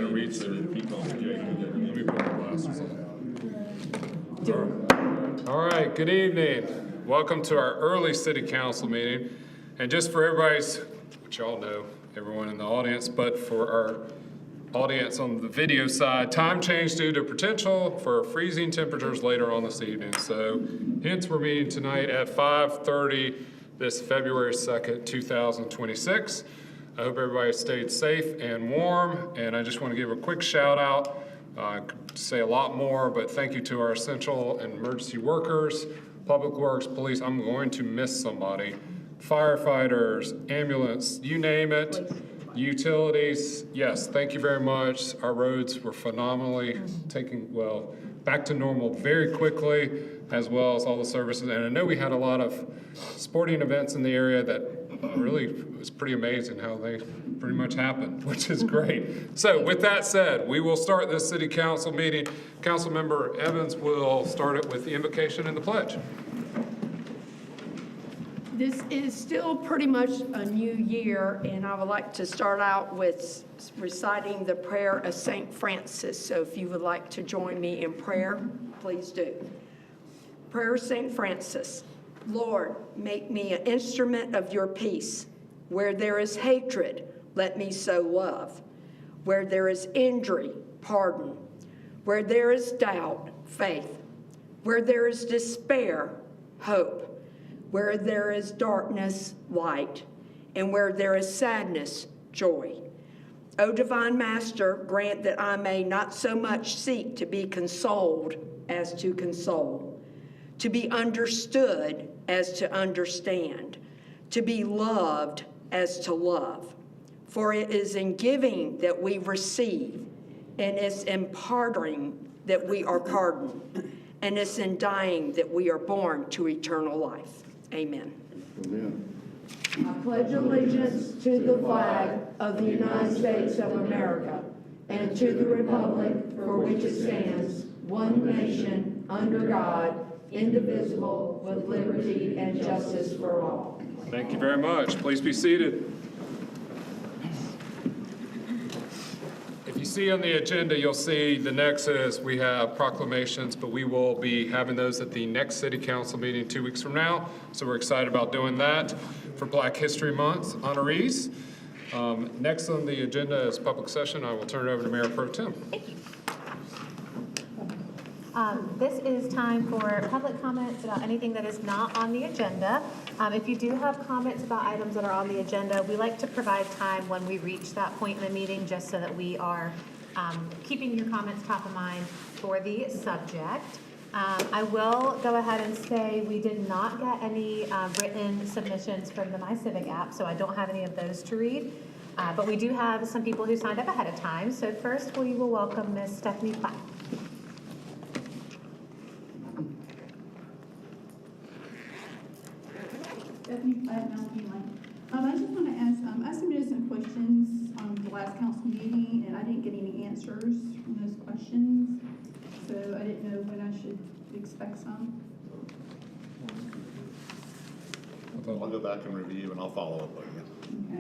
gotta read so people. Let me put my glasses on. All right, good evening. Welcome to our early city council meeting. And just for everybody's, which y'all know, everyone in the audience, but for our audience on the video side, time change due to potential for freezing temperatures later on this evening. So hence we're meeting tonight at 5:30 this February 2nd, 2026. I hope everybody stayed safe and warm, and I just want to give a quick shout out. I could say a lot more, but thank you to our essential and emergency workers, public works, police. I'm going to miss somebody. Firefighters, ambulance, you name it. Utilities, yes, thank you very much. Our roads were phenomenally back to normal very quickly, as well as all the services. And I know we had a lot of sporting events in the area that really was pretty amazing how they pretty much happened, which is great. So with that said, we will start this city council meeting. Councilmember Evans will start it with the invocation and the pledge. This is still pretty much a new year, and I would like to start out with reciting the prayer of St. Francis. So if you would like to join me in prayer, please do. Prayer of St. Francis. Lord, make me an instrument of your peace. Where there is hatred, let me sow love. Where there is injury, pardon. Where there is doubt, faith. Where there is despair, hope. Where there is darkness, light. And where there is sadness, joy. O divine Master, grant that I may not so much seek to be consoled as to console, to be understood as to understand, to be loved as to love. For it is in giving that we receive, and it's in pardoning that we are pardoned, and it's in dying that we are born to eternal life. Amen. Amen. I pledge allegiance to the flag of the United States of America and to the republic for which it stands, one nation, under God, indivisible, with liberty and justice for all. Thank you very much. Please be seated. If you see on the agenda, you'll see the next is we have proclamations, but we will be having those at the next city council meeting 2 weeks from now. So we're excited about doing that for Black History Month honorees. Next on the agenda is public session. I will turn it over to Mayor Pro Tem. Thank you. This is time for public comments about anything that is not on the agenda. If you do have comments about items that are on the agenda, we like to provide time when we reach that point in the meeting just so that we are keeping your comments top of mind for the subject. I will go ahead and say we did not get any written submissions from the MyCivic app, so I don't have any of those to read. But we do have some people who signed up ahead of time. So first we will welcome Ms. Stephanie Platt. Stephanie Platt, Mount Healing. I just want to ask, I submitted some questions on the last council meeting, and I didn't get any answers from those questions. So I didn't know when I should expect some. I'll go back and review and I'll follow up with you.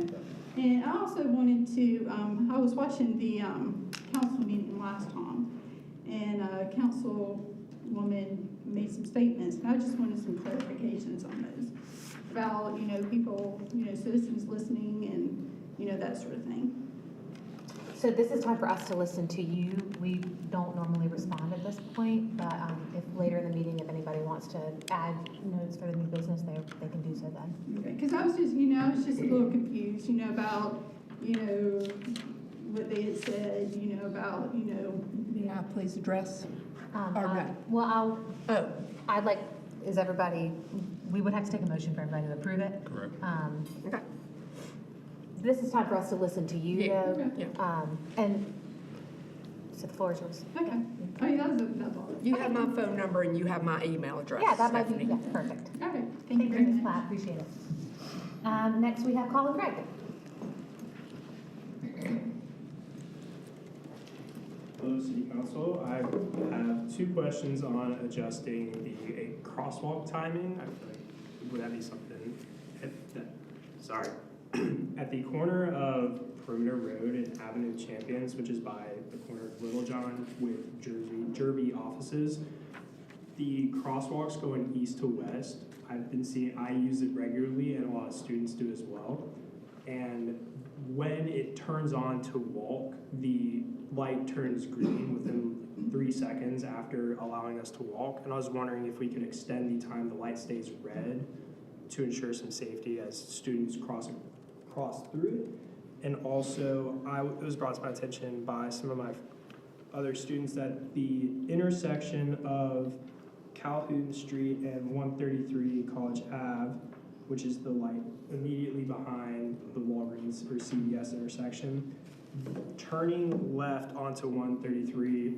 Okay. And I also wanted to, I was watching the council meeting last time, and councilwoman made some statements, and I just wanted some clarifications on those. About, people, citizens listening and, that sort of thing. So this is time for us to listen to you. We don't normally respond at this point, but if later in the meeting, if anybody wants to add notes for the new business, they can do so then. Okay, because I was just a little confused, about, what they had said, about, May I please address? Is everybody, we would have to take a motion for everybody to approve it. Correct. Okay. This is time for us to listen to you, though. Yeah. And so the floor is yours. Okay. Oh, yeah, that's all. You have my phone number and you have my email address. Yeah, that might be, Stephanie. yeah, perfect. Okay, Thank you, Ms. Platt, appreciate it. Next, we have Colin Craig. Hello, City Council. I have two questions on adjusting the crosswalk timing. I feel like would that be something at the corner of Perimeter Road and Avenue of Champions, which is by the corner of Little John with Jervy offices. The crosswalks going east to west, I use it regularly and a lot of students do as well. And when it turns on to walk, the light turns green within 3 seconds after allowing us to walk. And I was wondering if we could extend the time the light stays red to ensure some safety as students cross through it. And also, it was brought to my attention by some of my other students that the intersection of Calhoun Street and 133 College Ave, which is the light immediately behind the Walgreens or CVS intersection, turning left onto 133,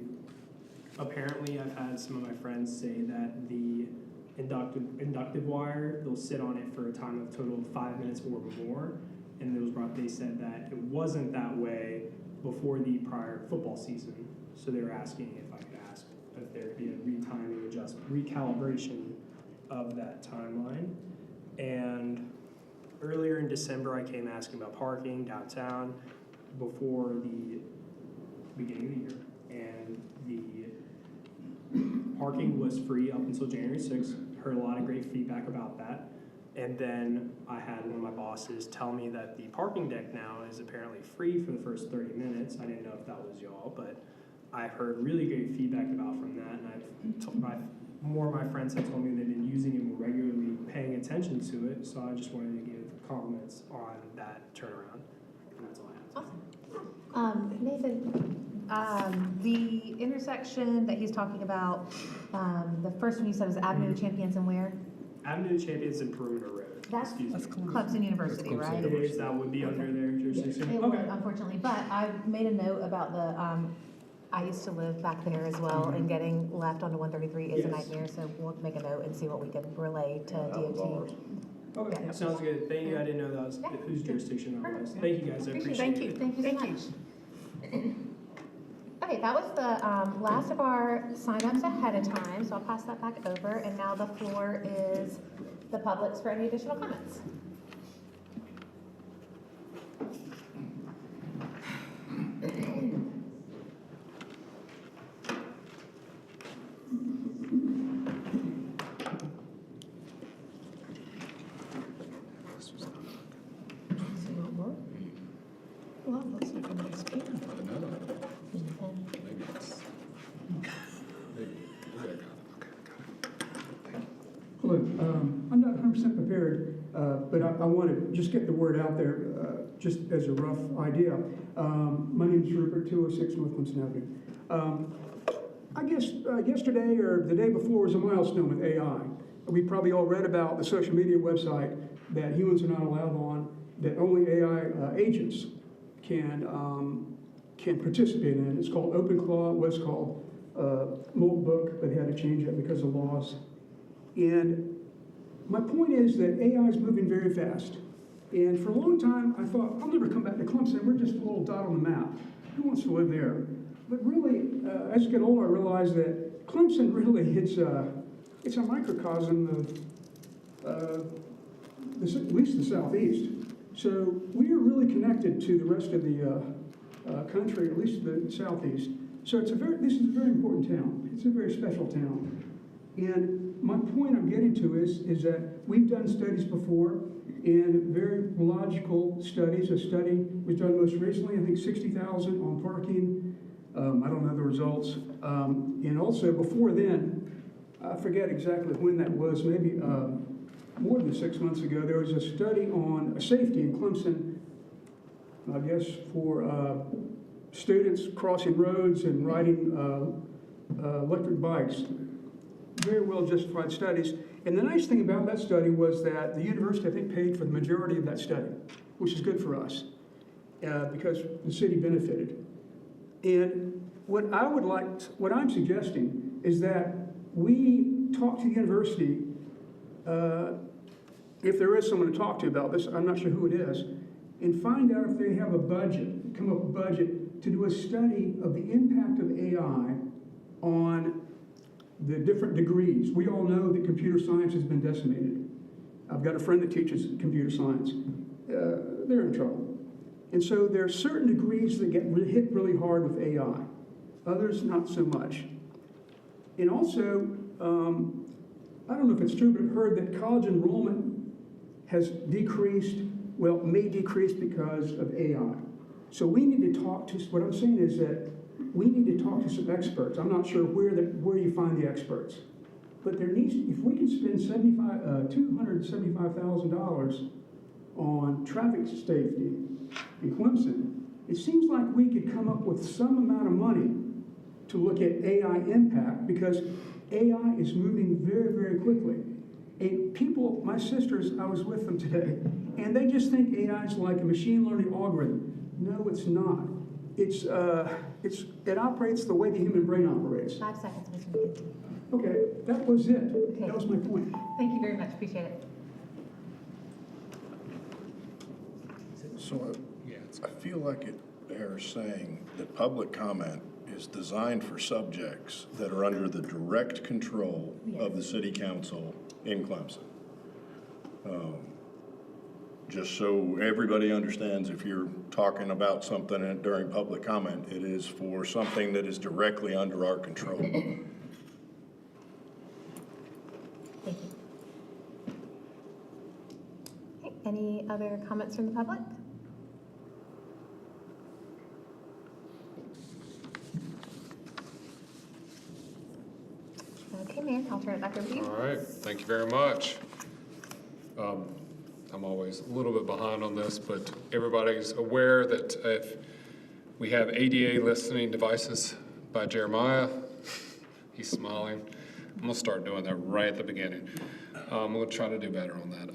apparently I've had some of my friends say that the inductive wire, they'll sit on it for a time of total of 5 minutes or more, and they said that it wasn't that way before the prior football season, so they were asking if I could ask if there'd be a recalibration of that timeline. And earlier in December, I came asking about parking downtown before the beginning of the year, and the parking was free up until January 6th. Heard a lot of great feedback about that. And then I had one of my bosses tell me that the parking deck now is apparently free for the first 30 minutes. I didn't know if that was y'all, but I heard really great feedback about from that, and more of my friends have told me they've been using it more regularly, paying attention to it, so I just wanted to give compliments on that turnaround, and that's all I have. Awesome. Nathan, the intersection that he's talking about, the first one you said was Avenue of Champions and where? Avenue of Champions and Perimeter Road. That's Excuse me. Clemson University, Clemson right? It is, that would be under their jurisdiction. It would, unfortunately, but I made a note about I used to live back there as well, and getting left onto 133 is a Yes. nightmare, so we'll make a note and see what we can relay to DOT. Okay, Yeah. sounds good. Thank you. I didn't know that was Yeah. whose jurisdiction that was. Perfect. Thank you guys, I appreciate it. Thank you. Thank you so much. Okay, that was the last of our signups ahead of time, so I'll pass that back over, and now the floor is the public's for any additional comments. Well, it looks like a nice pen. I know. Maybe it's, maybe, okay, got it. Hello, I'm not 100% prepared, but I want to just get the word out there, just as a rough idea. My name is Rupert, 206 North Clemson Avenue. I guess yesterday or the day before was a milestone with AI. We probably all read about the social media website that humans are not allowed on, that only AI agents can participate in. It's called OpenClaw, it was called Molt Book, but had to change it because of laws. And my point is that AI is moving very fast. And for a long time, I thought, I'll never come back to Clemson. We're just a little dot on the map. Who wants to live there? But really, as I get older, I realize that Clemson really, it's a microcosm of at least the Southeast. So we are really connected to the rest of the country, at least the Southeast. So this is a very important town. It's a very special town. And my point I'm getting to is that we've done studies before, and very logical studies. A study was done most recently, I think 60,000 on parking. I don't know the results. And also before then, I forget exactly when that was, maybe more than 6 months ago, there was a study on safety in Clemson, I guess, for students crossing roads and riding electric bikes. Very well justified studies. And the nice thing about that study was that the university, I think, paid for the majority of that study, which is good for us because the city benefited. And what I'm suggesting is that we talk to the university, if there is someone to talk to about this, I'm not sure who it is, and find out if they have a budget, come up with a budget to do a study of the impact of AI on the different degrees. We all know that computer science has been decimated. I've got a friend that teaches computer science. They're in trouble. And so there are certain degrees that get hit really hard with AI, others not so much. And also, I don't know if it's true, but I've heard that college enrollment has decreased, well, may decrease because of AI. So we need to talk to, what I'm saying is that we need to talk to some experts. I'm not sure where you find the experts. But there needs, if we can spend $275,000 on traffic safety in Clemson, it seems like we could come up with some amount of money to look at AI impact, because AI is moving very, very quickly. And people, my sisters, I was with them today, and they just think AI is like a machine learning algorithm. No, it's not. It operates the way the human brain operates. 5 seconds, Mr. McKenzie. Okay, that was it. Okay. That was my point. Thank you very much, appreciate it. So I feel like it bears saying that public comment is designed for subjects that are under the direct control of the city council in Clemson. Just so everybody understands, if you're talking about something during public comment, it is for something that is directly under our control. Thank you. Okay, any other comments from the public? Okay, Mayor, I'll turn it back over to you. All right, thank you very much. I'm always a little bit behind on this, but everybody's aware that if we have ADA listening devices by Jeremiah, he's smiling. I'm gonna start doing that right at the beginning. I'm gonna try to do better on that.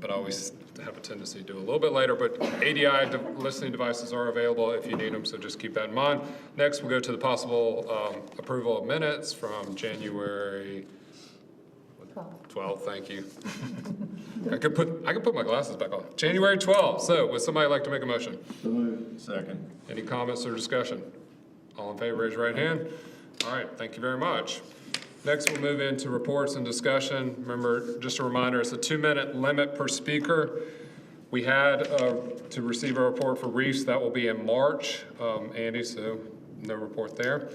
But I always have a tendency to do a little bit later, but ADI listening devices are available if you need them, so just keep that in mind. Next, we'll go to the possible approval of minutes from January 12th, thank you. I could put my glasses back on. January 12th. So would somebody like to make a motion? Second. Any comments or discussion? All in favor, raise your right hand. All right, thank you very much. Next, we'll move into reports and discussion. Remember, just a reminder, it's a 2-minute limit per speaker. We had to receive a report for Reefs. That will be in March, Andy, so no report there.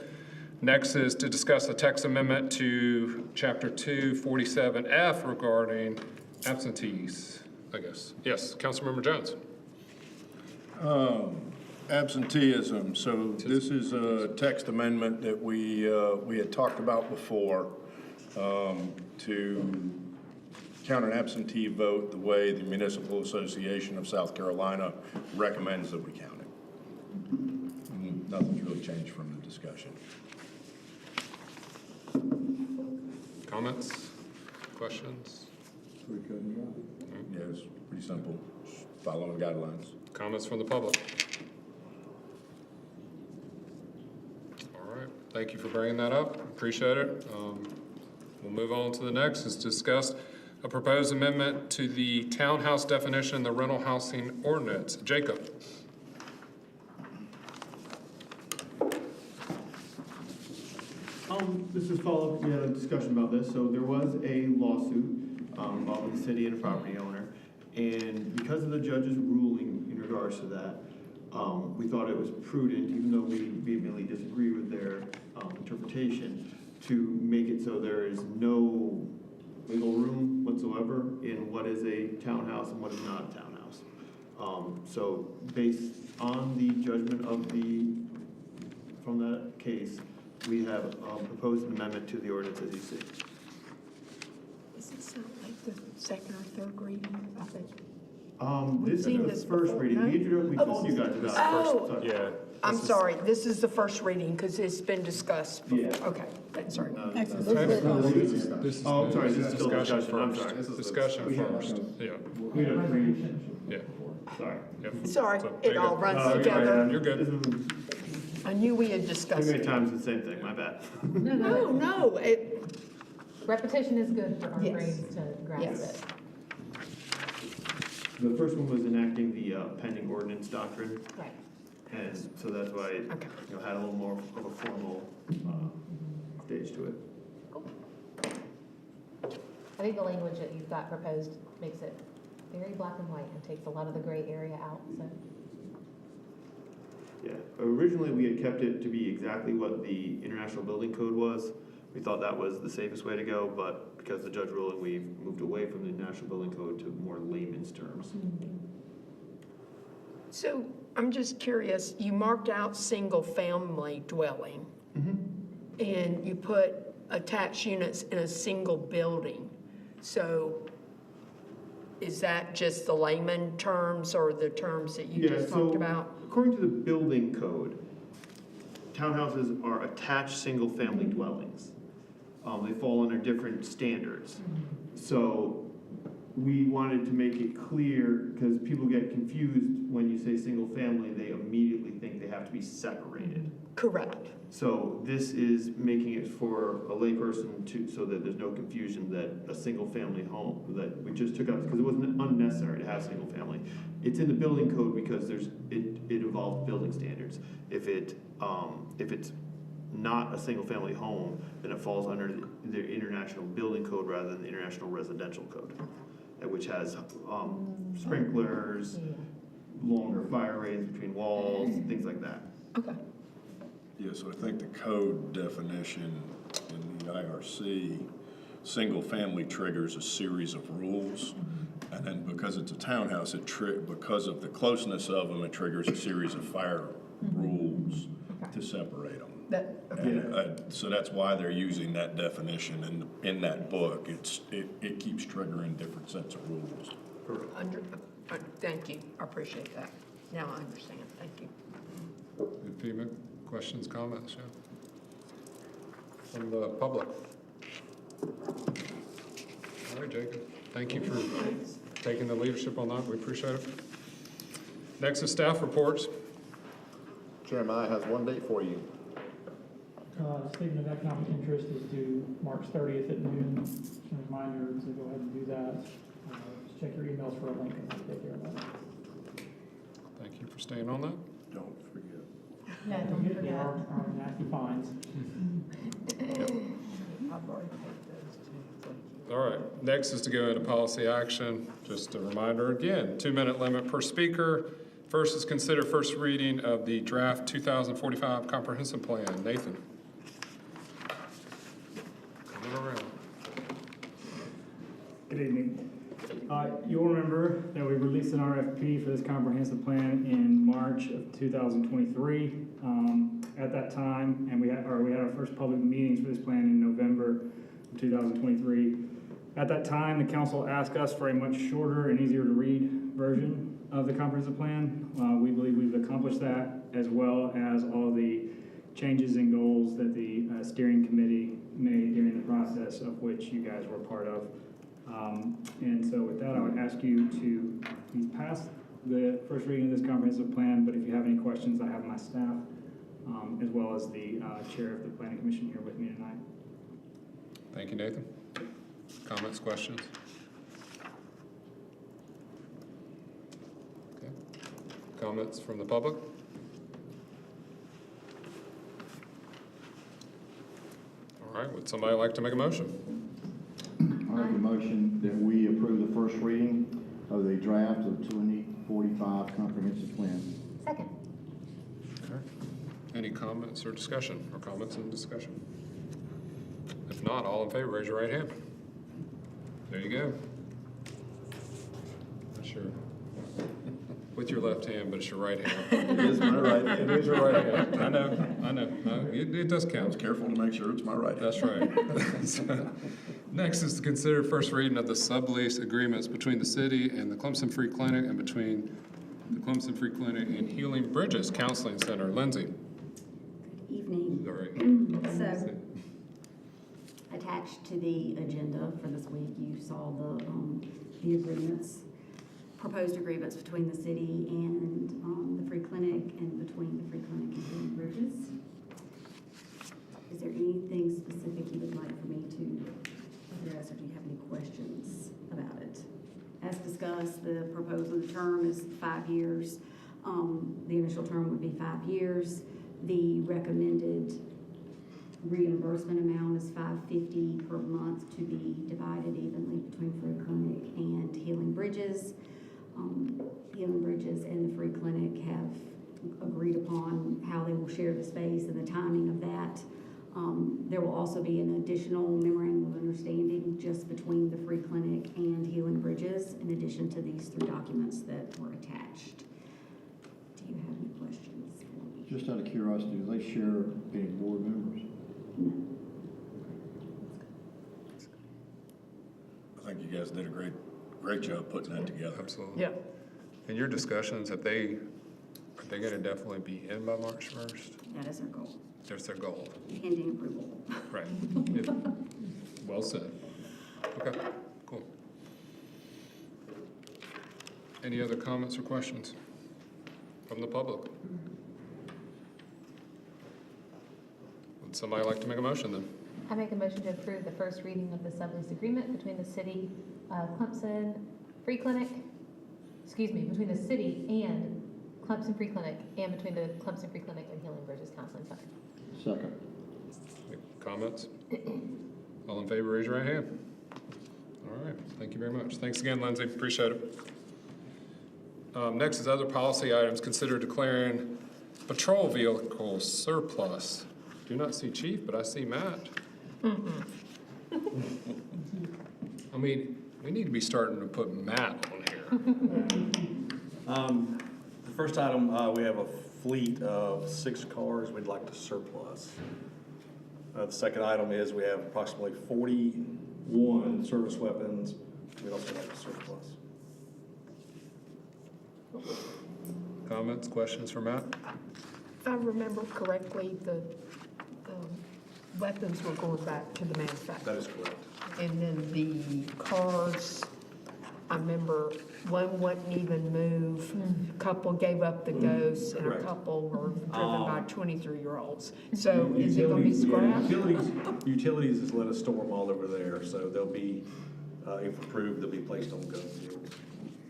Next is to discuss a text amendment to Chapter 247F regarding absentees, I guess. Yes, Councilmember Jones. Absenteeism. So this is a text amendment that we had talked about before to count an absentee vote the way the Municipal Association of South Carolina recommends that we count it. Nothing's really changed from the discussion. Comments? Questions? Yeah, it's pretty simple. Just following guidelines. Comments from the public? All right, thank you for bringing that up. Appreciate it. We'll move on to the next, is discuss a proposed amendment to the townhouse definition in the rental housing ordinance. Jacob. This is follow-up, we had a discussion about this, so there was a lawsuit involving the city and a property owner, and because of the judge's ruling in regards to that, we thought it was prudent, even though we vehemently disagree with their interpretation, to make it so there is no wiggle room whatsoever in what is a townhouse and what is not a townhouse. So based on the judgment of from that case, we have proposed an amendment to the ordinance as you see. Does this sound like the second or third reading? I think. This seen is this the first before, reading. no? We told you guys about Oh. it. Sorry. Yeah. I'm sorry, this is the first reading because it's been discussed before. Yeah. Okay, sorry. No, This is Oh, I'm sorry, this is still discussion, I'm first. sorry. Discussion first, yeah, We don't read. yeah. Sorry. Yep. Sorry, So, there it you all go. runs You're together. You're good. I knew we had Too discussed many it. times the same thing, my bad. No, Repetition is good for our Yes. brains to grasp Yes. it. The first one was enacting the pending ordinance doctrine, Right. and so that's why it Okay. had a little more of a formal stage to it. I think the language that you've got proposed makes it very black and white and takes a lot of the gray area out, so. Yeah, originally we had kept it to be exactly what the International Building Code was. We thought that was the safest way to go, but because the judge ruled, we've moved away from the International Building Code to more layman's terms. So I'm just curious, you marked out single-family dwelling, and you put attached units in a single building. So is that just the layman terms or the terms that you just talked about? According to the building code, townhouses are attached single-family dwellings. They fall under different standards. So we wanted to make it clear, because people get confused when you say single-family, they immediately think they have to be separated. Correct. So this is making it for a layperson to, so that there's no confusion that a single-family home, that we just took out, because it wasn't unnecessary to have single-family. It's in the building code because it involves building standards. If it's not a single-family home, then it falls under the International Building Code rather than the International Residential Code, which has sprinklers, longer fire rates between walls, things like that. Okay. Yeah, so I think the code definition in the IRC, single-family triggers a series of rules. And then because it's a townhouse, because of the closeness of them, it triggers a series of fire rules to separate them. So that's why they're using that definition in that book. It keeps triggering different sets of rules. Thank you, I appreciate that. Now I understand, thank you. Any questions, comments, yeah? From the public? All right, Jacob, thank you for taking the leadership on that, we appreciate it. Next is staff reports. Jeremiah has one date for you. Statement of economic interest is due March 30th at noon. Just a reminder to go ahead and do that. Just check your emails for a link and I'll take care of that. Thank you for staying on that. Don't forget. Yeah, Don't forget there are nasty fines. All right, next is to go into policy action. Just a reminder again, 2-minute limit per speaker. First is consider first reading of the draft 2045 comprehensive plan. Nathan. Coming around. Good evening. You'll remember that we released an RFP for this comprehensive plan in March of 2023. At that time, and we had our first public meetings for this plan in November of 2023. At that time, the council asked us for a much shorter and easier to read version of the comprehensive plan. We believe we've accomplished that, as well as all the changes and goals that the steering committee made during the process, of which you guys were part of. And so with that, I would ask you to pass the first reading of this comprehensive plan, but if you have any questions, I have my staff, as well as the chair of the planning commission here with me tonight. Thank you, Nathan. Comments, questions? Okay. Comments from the public? All right, would somebody like to make a motion? I make a motion that we approve the first reading of the draft of 2045 comprehensive plan. Second. Okay. Any comments or discussion, or comments and discussion? If not, all in favor, raise your right hand. There you go. Not sure. With your left hand, but it's your right hand. It is my right hand. It is your right hand. I know. No, it does I was count. careful to make sure it's my right hand. That's right. So, next is to consider first reading of the sublease agreements between the city and the Clemson Free Clinic and between the Clemson Free Clinic and Healing Bridges Counseling Center. Lindsay. Evening. All right. So, attached to the agenda for this week, you saw the agreements, proposed agreements between the city and the Free Clinic, and between the Free Clinic and Healing Bridges. Is there anything specific you would like for me to address, or do you have any questions about it? As discussed, the proposal, the term is 5 years. The initial term would be 5 years. The recommended reimbursement amount is $550 per month to be divided evenly between Free Clinic and Healing Bridges. Healing Bridges and the Free Clinic have agreed upon how they will share the space and the timing of that. There will also be an additional memorandum of understanding just between the Free Clinic and Healing Bridges, in addition to these 3 documents that were attached. Do you have any questions for me? Just out of curiosity, do they share any board members? No. I think you guys did a great job putting that together. Absolutely. Yeah. In your discussions, are they gonna definitely be in by March 1st? That is our goal, There's their goal. pending approval. Right. Yeah. Well said. Okay, cool. Any other comments or questions from the public? Would somebody like to make a motion then? I make a motion to approve the first reading of the sublease agreement between the city of Clemson Free Clinic, between the city and Clemson Free Clinic, and between the Clemson Free Clinic and Healing Bridges Counseling Center. Second. Any comments? All in favor, raise your right hand. All right, thank you very much. Thanks again, Lindsay, appreciate it. Next is other policy items. Consider declaring patrol vehicle surplus. Do not see Chief, but I see Matt. I mean, we need to be starting to put Matt on here. The first item, we have a fleet of 6 cars we'd like to surplus. The second item is we have approximately 41 service weapons we'd also like to surplus. Comments, questions for Matt? If I remember correctly, the weapons were going back to the That manufacturer. is correct. And then the cars, I remember one wouldn't even move. A couple gave up the ghost, and a Correct. couple were driven by 23-year-olds. So is it gonna be scrapped? Utilities has let us store them all over there, so they'll be, if approved, they'll be placed on gun fields.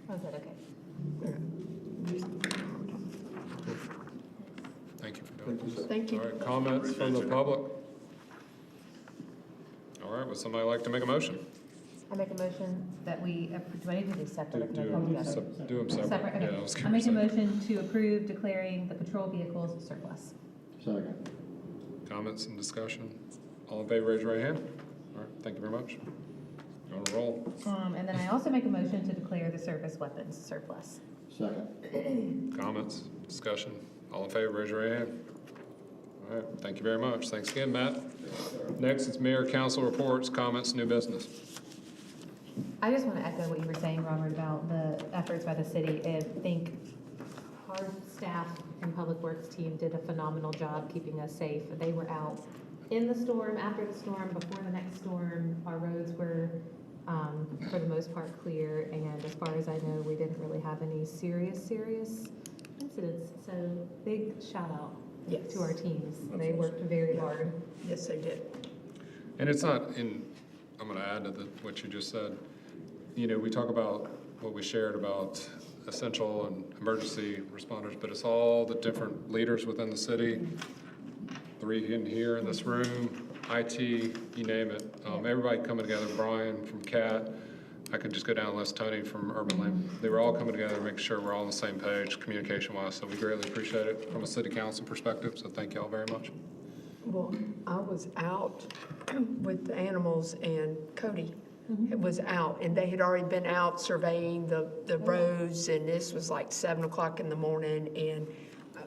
Oh, good, okay. Thank you for doing this. Thank you. All right, comments from the public? All right, would somebody like to make a motion? I make a motion that we, do I need to do separate? or can I Do come together? them separate. Separate, Yeah, okay. I was I gonna make a say. motion to approve declaring the patrol vehicles surplus. Second. Comments and discussion? All in favor, raise your right hand. All right, thank you very much. You're on a roll. And then I also make a motion to declare the service weapons surplus. Second. Comments, discussion? All in favor, raise your right hand. All right, thank you very much. Thanks again, Matt. Next is mayor, council reports, comments, new business. I just want to echo what you were saying, Robert, about the efforts by the city. I think our staff and public works team did a phenomenal job keeping us safe. They were out in the storm, after the storm, before the next storm. Our roads were, for the most part, clear, and as far as I know, we didn't really have any serious incidents. So big shout out Yes. to our teams. They worked very hard. Yes, they did. And it's not in, I'm gonna add to what you just said. You know, we talk about what we shared about essential and emergency responders, but it's all the different leaders within the city. 3 in here in this room, IT, you name it. Everybody coming together, Brian from CAT, I could just go down the list, Tony from Urban Land. They were all coming together to make sure we're all on the same page, communication-wise, so we greatly appreciate it from a city council perspective, so thank you all very much. Well, I was out with the animals, and Cody was out, and they had already been out surveying the roads, and this was like 7 o'clock in the morning, and,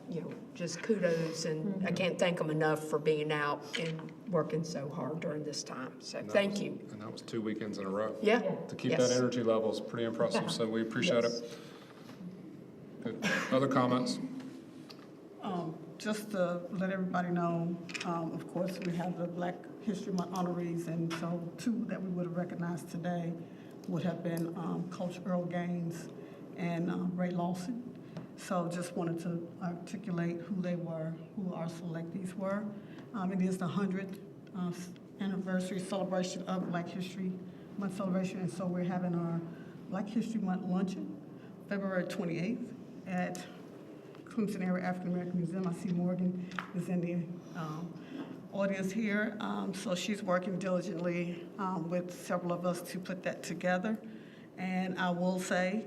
you know, just kudos, and I can't thank them enough for being out and working so hard during this time, so thank you. And that was 2 weekends in a row. Yeah. To keep Yes. that energy level is pretty impressive, so we appreciate Yes. it. Good. Other comments? Just to let everybody know, of course, we have the Black History Month honorees, and so 2 that we would have recognized today would have been Coach Earl Gaines and Ray Lawson. So just wanted to articulate who they were, who our selectees were. It is the 100th anniversary celebration of Black History Month celebration, and so we're having our Black History Month luncheon, February 28th at Clemson Area African American Museum. I see Morgan is in the audience here. So she's working diligently with several of us to put that together. And I will say,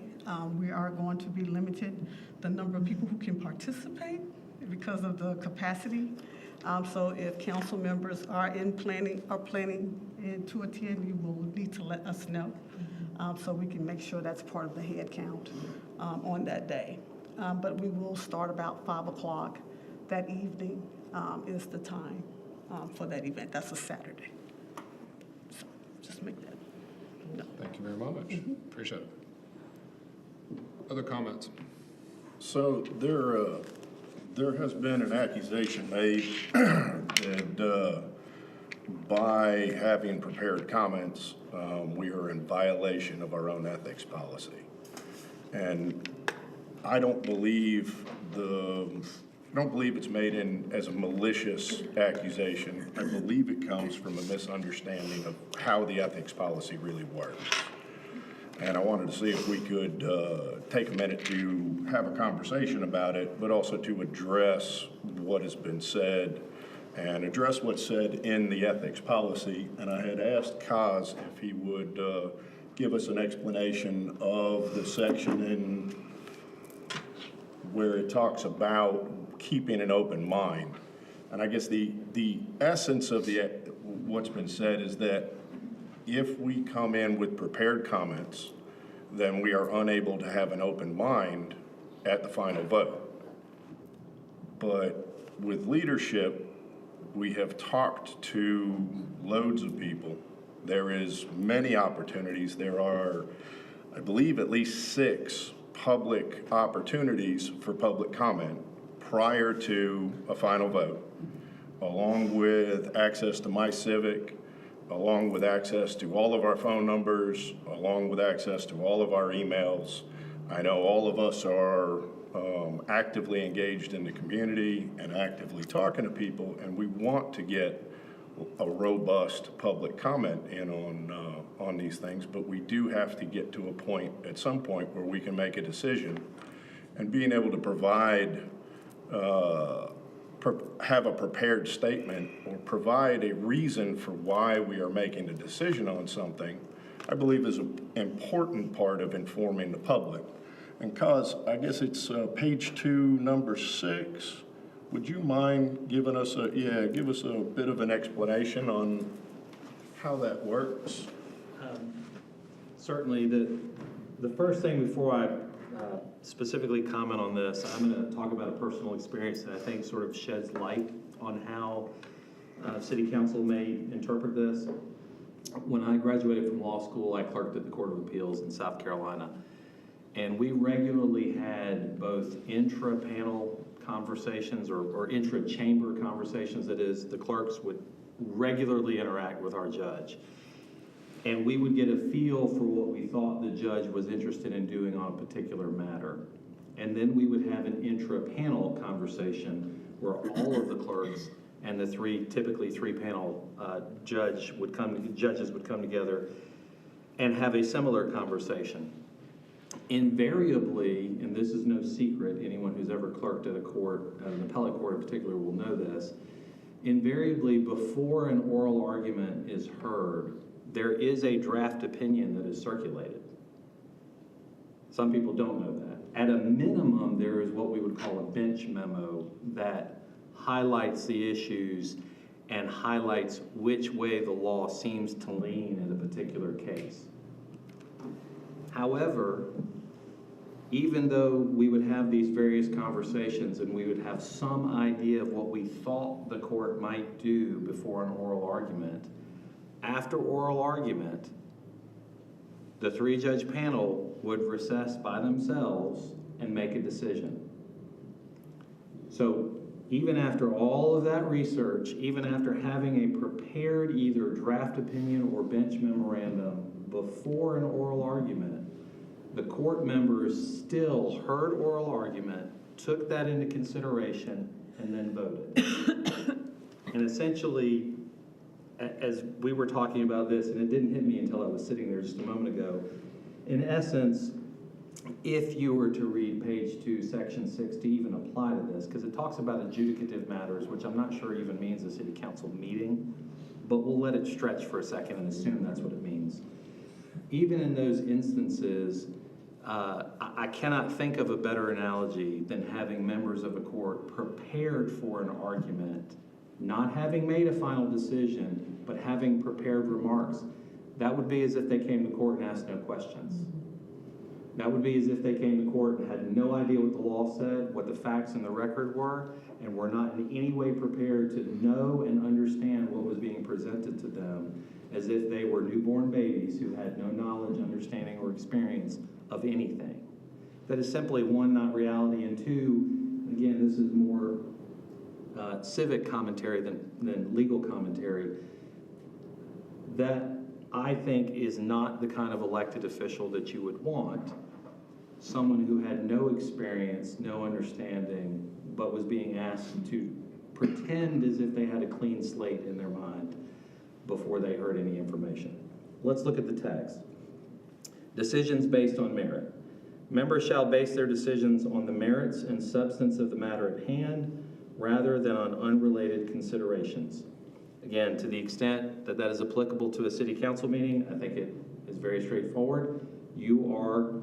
We are going to be limited the number of people who can participate because of the capacity. So if council members are planning to attend, you will need to let us know so we can make sure that's part of the head count on that day. But we will start about 5 o'clock that evening is the time for that event. That's a Saturday. So just make that known. Thank you very much. Appreciate it. Other comments? So there has been an accusation made that by having prepared comments, we are in violation of our own ethics policy. And I don't believe it's made in as a malicious accusation. I believe it comes from a misunderstanding of how the ethics policy really works. And I wanted to see if we could take a minute to have a conversation about it, but also to address what has been said and address what's said in the ethics policy. And I had asked Kaz if he would give us an explanation of the section in where it talks about keeping an open mind. And I guess the essence of what's been said is that if we come in with prepared comments, then we are unable to have an open mind at the final vote. But with leadership, we have talked to loads of people. There is many opportunities. There are, I believe, at least 6 public opportunities for public comment prior to a final vote, along with access to My Civic, along with access to all of our phone numbers, along with access to all of our emails. I know all of us are actively engaged in the community and actively talking to people, and we want to get a robust public comment in on these things, but we do have to get to a point, at some point, where we can make a decision. And being able to provide have a prepared statement or provide a reason for why we are making a decision on something, I believe is an important part of informing the public. And Kaz, I guess it's page 2, number 6. Would you mind giving us give us a bit of an explanation on how that works? Certainly. The first thing before I specifically comment on this, I'm going to talk about a personal experience that I think sort of sheds light on how City Council may interpret this. When I graduated from law school, I clerked at the Court of Appeals in South Carolina, and we regularly had both intra-panel conversations or intra-chamber conversations. That is, the clerks would regularly interact with our judge, and we would get a feel for what we thought the judge was interested in doing on a particular matter. And then we would have an intra-panel conversation where all of the clerks and the typically three panel judges would come together and have a similar conversation. Invariably, and this is no secret, anyone who's ever clerked at a court, at an appellate court in particular, will know this. Invariably, before an oral argument is heard, there is a draft opinion that is circulated. Some people don't know that. At a minimum, there is what we would call a bench memo that highlights the issues and highlights which way the law seems to lean in a particular case. However, even though we would have these various conversations and we would have some idea of what we thought the court might do before an oral argument, after oral argument, the 3-judge panel would recess by themselves and make a decision. So even after all of that research, even after having a prepared either draft opinion or bench memorandum before an oral argument, the court members still heard oral argument, took that into consideration, and then voted. And essentially, as we were talking about this, and it didn't hit me until I was sitting there just a moment ago, in essence, if you were to read page 2, section 6 to even apply to this, because it talks about adjudicative matters, which I'm not sure even means a city council meeting, but we'll let it stretch for a second and assume that's what it means. Even in those instances, I cannot think of a better analogy than having members of a court prepared for an argument, not having made a final decision, but having prepared remarks. That would be as if they came to court and asked no questions. That would be as if they came to court and had no idea what the law said, what the facts in the record were, and were not in any way prepared to know and understand what was being presented to them, as if they were newborn babies who had no knowledge, understanding, or experience of anything. That is simply, one, not reality, and two, again, this is more civic commentary than legal commentary. That, I think, is not the kind of elected official that you would want. Someone who had no experience, no understanding, but was being asked to pretend as if they had a clean slate in their mind before they heard any information. Let's look at the text. Decisions based on merit. Members shall base their decisions on the merits and substance of the matter at hand, rather than on unrelated considerations. Again, to the extent that that is applicable to a city council meeting, I think it is very straightforward. You are,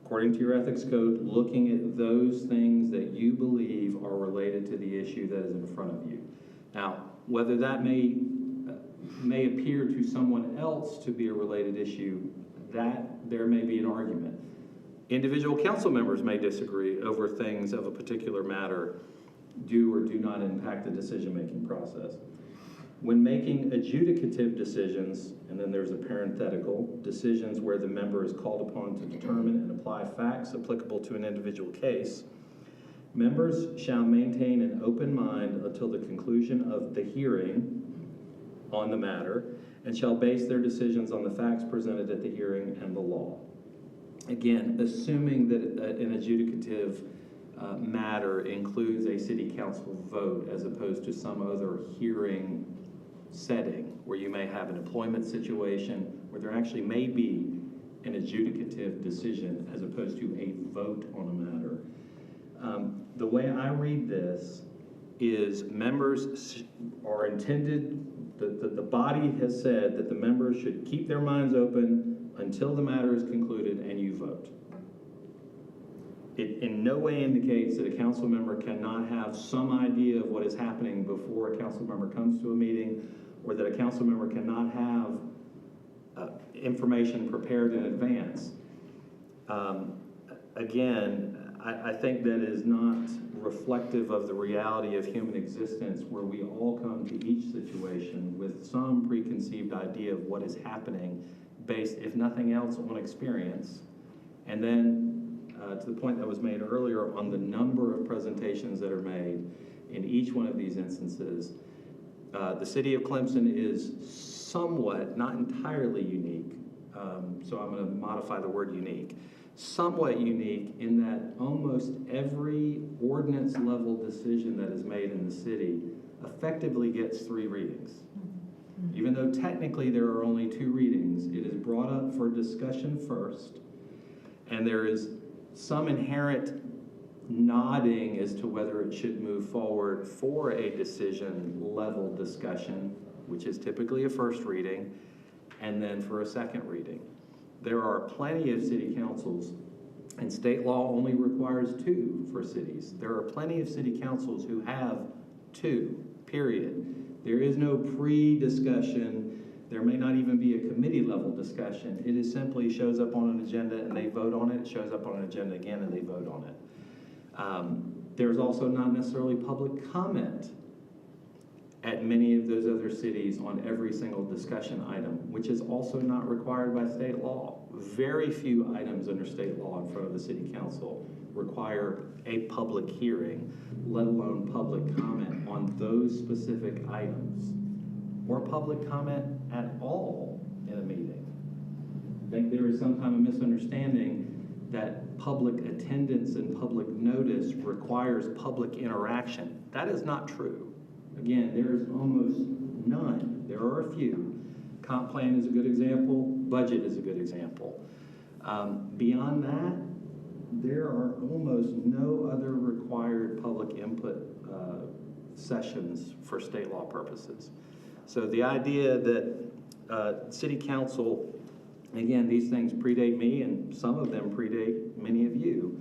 according to your ethics code, looking at those things that you believe are related to the issue that is in front of you. Now, whether that may appear to someone else to be a related issue, that there may be an argument. Individual council members may disagree over things of a particular matter do or do not impact the decision-making process. When making adjudicative decisions, and then there's a parenthetical, decisions where the member is called upon to determine and apply facts applicable to an individual case, members shall maintain an open mind until the conclusion of the hearing on the matter, and shall base their decisions on the facts presented at the hearing and the law. Again, assuming that an adjudicative matter includes a city council vote as opposed to some other hearing setting where you may have an employment situation where there actually may be an adjudicative decision as opposed to a vote on a matter. The way I read this is members are intended, the body has said that the members should keep their minds open until the matter is concluded and you vote. It in no way indicates that a council member cannot have some idea of what is happening before a council member comes to a meeting, or that a council member cannot have information prepared in advance. Again, I think that is not reflective of the reality of human existence, where we all come to each situation with some preconceived idea of what is happening based, if nothing else, on experience. And then to the point that was made earlier on the number of presentations that are made in each one of these instances, the city of Clemson is somewhat, not entirely unique, so I'm going to modify the word unique, somewhat unique in that almost every ordinance level decision that is made in the city effectively gets 3 readings. Even though technically there are only 2 readings, it is brought up for discussion first, and there is some inherent nodding as to whether it should move forward for a decision level discussion, which is typically a first reading, and then for a second reading. There are plenty of city councils, and state law only requires 2 for cities. There are plenty of city councils who have 2, period. There is no pre-discussion. There may not even be a committee level discussion. It is simply shows up on an agenda and they vote on it. It shows up on an agenda again and they vote on it. There's also not necessarily public comment at many of those other cities on every single discussion item, which is also not required by state law. Very few items under state law in front of the city council require a public hearing, let alone public comment on those specific items, or public comment at all in a meeting. I think there is some kind of misunderstanding that public attendance and public notice requires public interaction. That is not true. Again, there is almost none. There are a few. Comp plan is a good example. Budget is a good example. Beyond that, there are almost no other required public input sessions for state law purposes. So the idea that city council again, these things predate me and some of them predate many of you,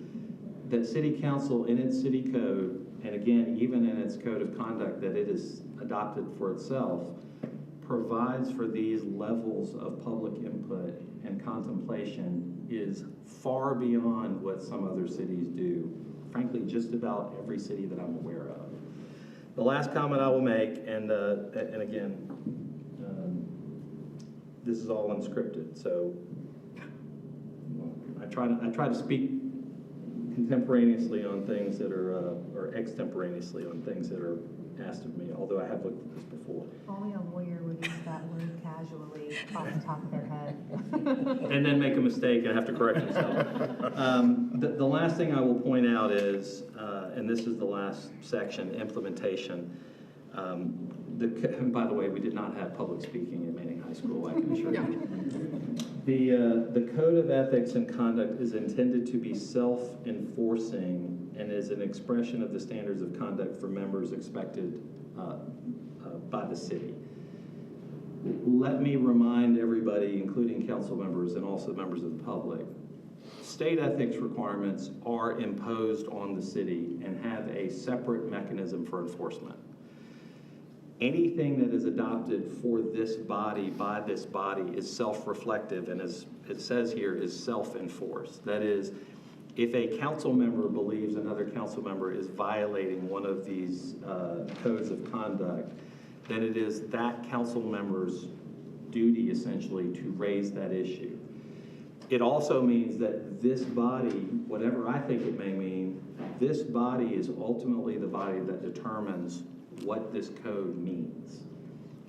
that city council in its city code, and again, even in its code of conduct that it has adopted for itself, provides for these levels of public input and contemplation is far beyond what some other cities do. Frankly, just about every city that I'm aware of. The last comment I will make, and again, this is all unscripted, so I try to speak contemporaneously on things that are, or extemporaneously on things that are asked of me, although I have looked at this before. Only a lawyer would use that word casually off the top of their head. And then make a mistake and have to correct himself. The last thing I will point out is, and this is the last section, implementation. By the way, we did not have public speaking at Manning High School, I can assure you. The Code of Ethics and Conduct is intended to be self-enforcing and is an expression of the standards of conduct for members expected by the city. Let me remind everybody, including council members and also members of the public, state ethics requirements are imposed on the city and have a separate mechanism for enforcement. Anything that is adopted for this body, by this body, is self-reflective and, as it says here, is self-enforced. That is, if a council member believes another council member is violating one of these codes of conduct, then it is that council member's duty, essentially, to raise that issue. It also means that this body, whatever I think it may mean, this body is ultimately the body that determines what this code means.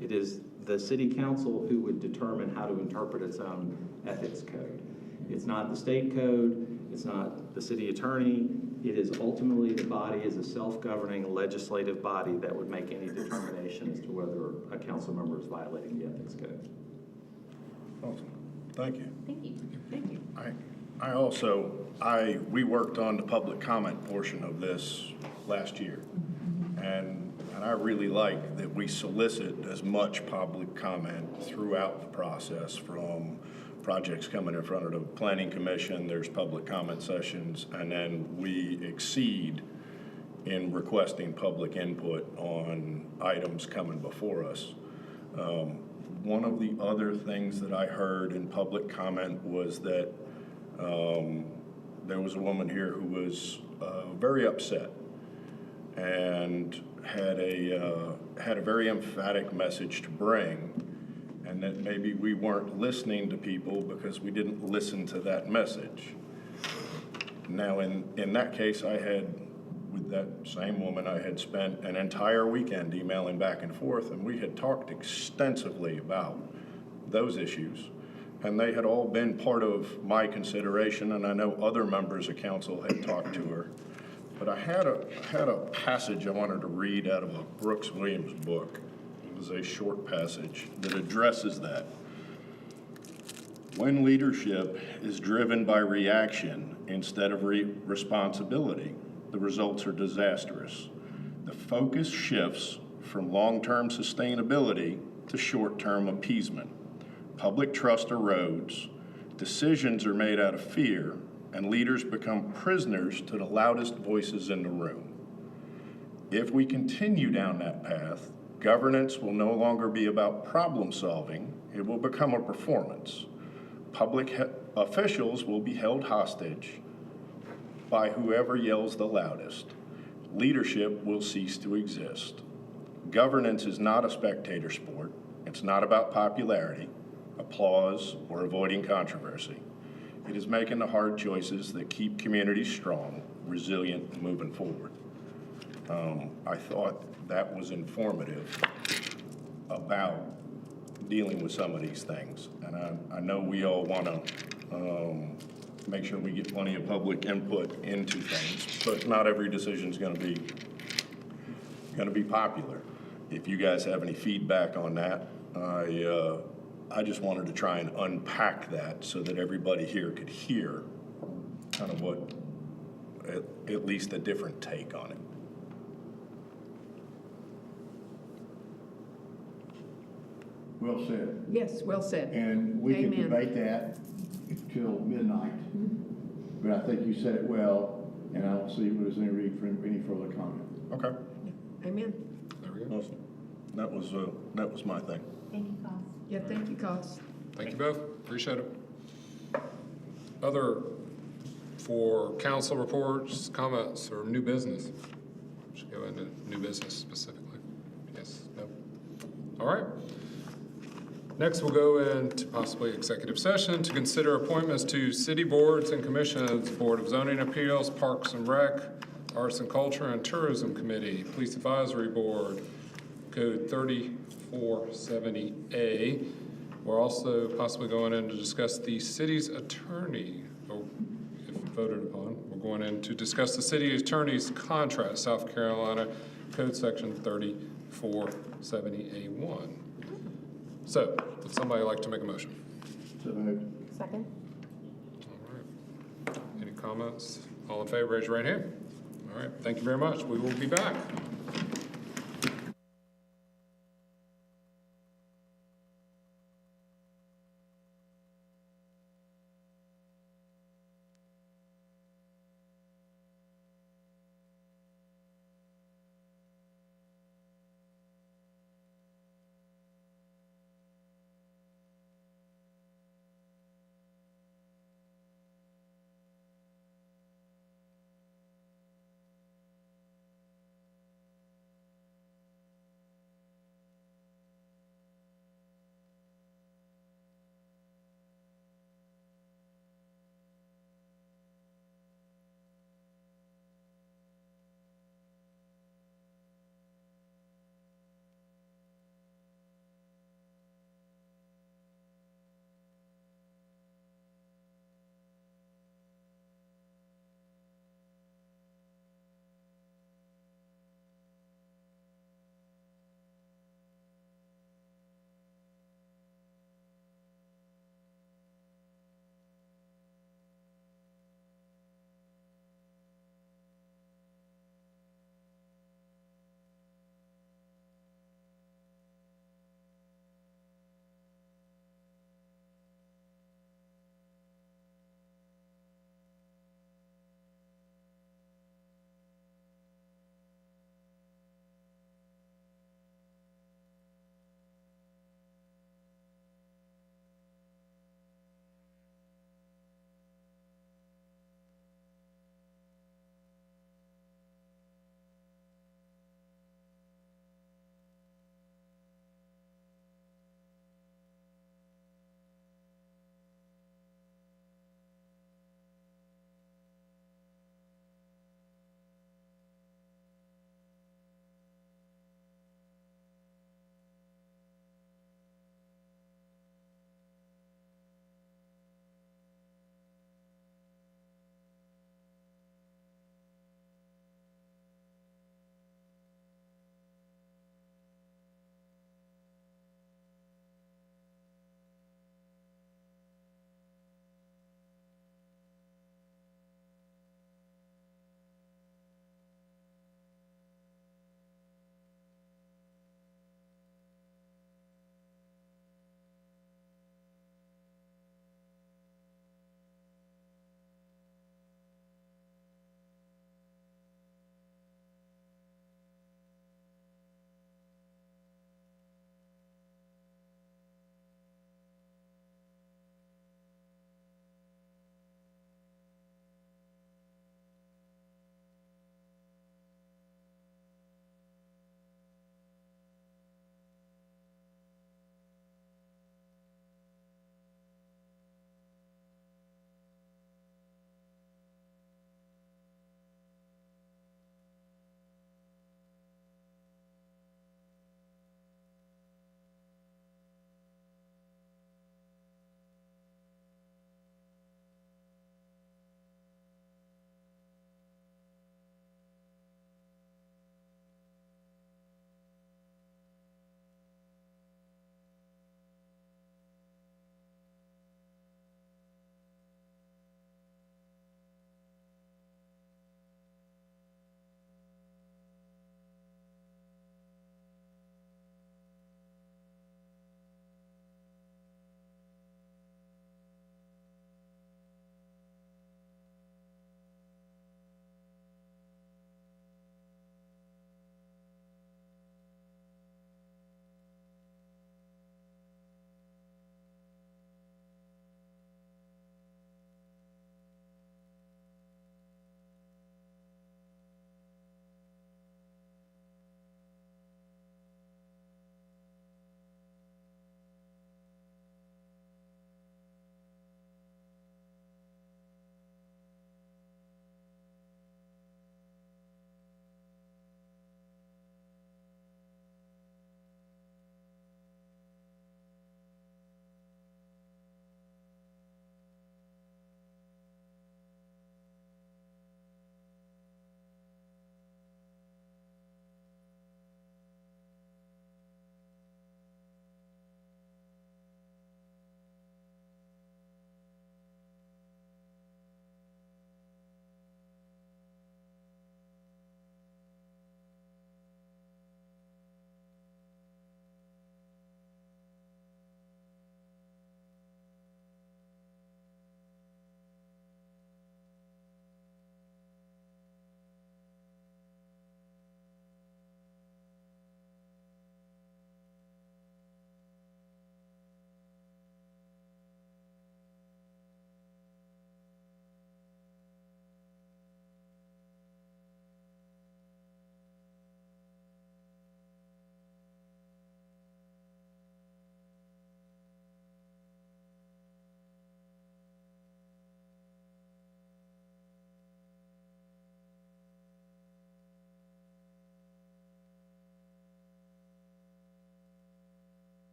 It is the city council who would determine how to interpret its own ethics code. It's not the state code, it's not the city attorney, it is ultimately the body as a self-governing legislative body that would make any determination as to whether a council member is violating the ethics code. Awesome. Thank you. Thank you. Thank you. We worked on the public comment portion of this last year. And I really like that we solicit as much public comment throughout the process, from projects coming in front of the Planning Commission, there's public comment sessions, and then we exceed in requesting public input on items coming before us. One of the other things that I heard in public comment was that there was a woman here who was very upset and had a very emphatic message to bring, and that maybe we weren't listening to people because we didn't listen to that message. Now, in that case, with that same woman, I had spent an entire weekend emailing back and forth, and we had talked extensively about those issues, and they had all been part of my consideration, and I know other members of council had talked to her. But I had a passage I wanted to read out of a Brooks Williams book. It was a short passage that addresses that. When leadership is driven by reaction instead of responsibility, the results are disastrous. The focus shifts from long-term sustainability to short-term appeasement. Public trust erodes, decisions are made out of fear, and leaders become prisoners to the loudest voices in the room. If we continue down that path, governance will no longer be about problem solving, it will become a performance. Public officials will be held hostage by whoever yells the loudest. Leadership will cease to exist. Governance is not a spectator sport. It's not about popularity, applause, or avoiding controversy. It is making the hard choices that keep communities strong, resilient, and moving forward. I thought that was informative about dealing with some of these things. And I know we all want to make sure we get plenty of public input into things, but not every decision is going to be popular. If you guys have any feedback on that, I just wanted to try and unpack that so that everybody here could hear kind of what, at least a different take on it. Well said. Yes, well said. And we can Amen. debate that till midnight. But I think you said it well, and I don't see if there's any need for any further comment. Okay, Amen. There we go. awesome. That was my thing. Thank you, Cost. Yeah, thank you, Cos. Thank you both, appreciate it. Other, for council reports, comments, or new business? Should go into new business specifically. Yes, no? All right. Next, we'll go into possibly executive session to consider appointments to city boards and commissions, Board of Zoning Appeals, Parks and Rec, Arts and Culture and Tourism Committee, Police Advisory Board, Code 3470A. We're also possibly going in to discuss the city's attorney, or if voted upon, we're going in to discuss the city attorney's contract, South Carolina Code Section 3470A1. So, would somebody like to make a motion? So moved. Second? All right. Any comments? All in favor, raise your right hand. All right, thank you very much. We will be back.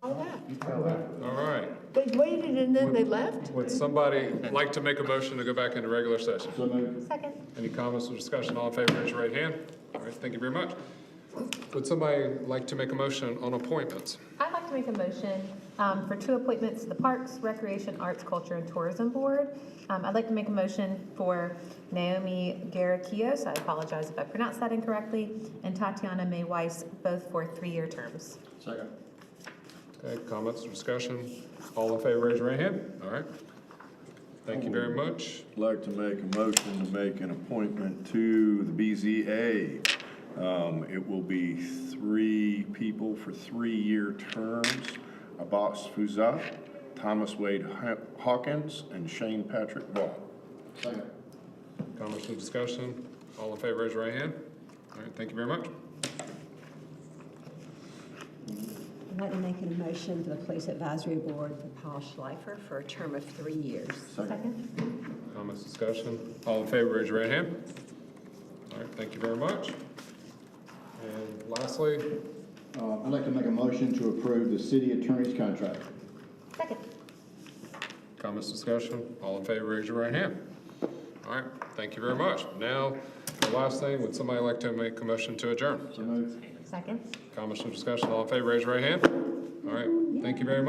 Oh, left. All right. They waited and then they left? Would somebody like to make a motion to go back into regular session? So moved. Second. Any comments or discussion? All in favor, raise your right hand. All right, thank you very much. Would somebody like to make a motion on appointments? I'd like to make a motion for 2 appointments to the Parks, Recreation, Arts, Culture, and Tourism Board. I'd like to make a motion for Naomi Garakios, I apologize if I pronounced that incorrectly, and Tatiana May Weiss, both for 3-year terms. Second. Okay, comments or discussion? All in favor, raise your right hand. All right. Thank you very much. I'd like to make a motion to make an appointment to the BZA. It will be 3 people for 3-year terms. Abbas Fuzat, Thomas Wade Hawkins, and Shane Patrick Ball. Second. Comments or discussion? All in favor, raise your right hand. All right, thank you very much. I'd like to make a motion for the Police Advisory Board for Paul Schleifer for a term of 3 years. Second. Comments, discussion? All in favor, raise your right hand. All right, thank you very much. And lastly, I'd like to make a motion to approve the city attorney's contract. Second. comments, discussion? All in favor, raise your right hand. All right, thank you very much. Now, the last thing, would somebody like to make a motion to adjourn? So moved. Second. Comments or discussion? All in favor, raise your right hand. All right, thank you very much.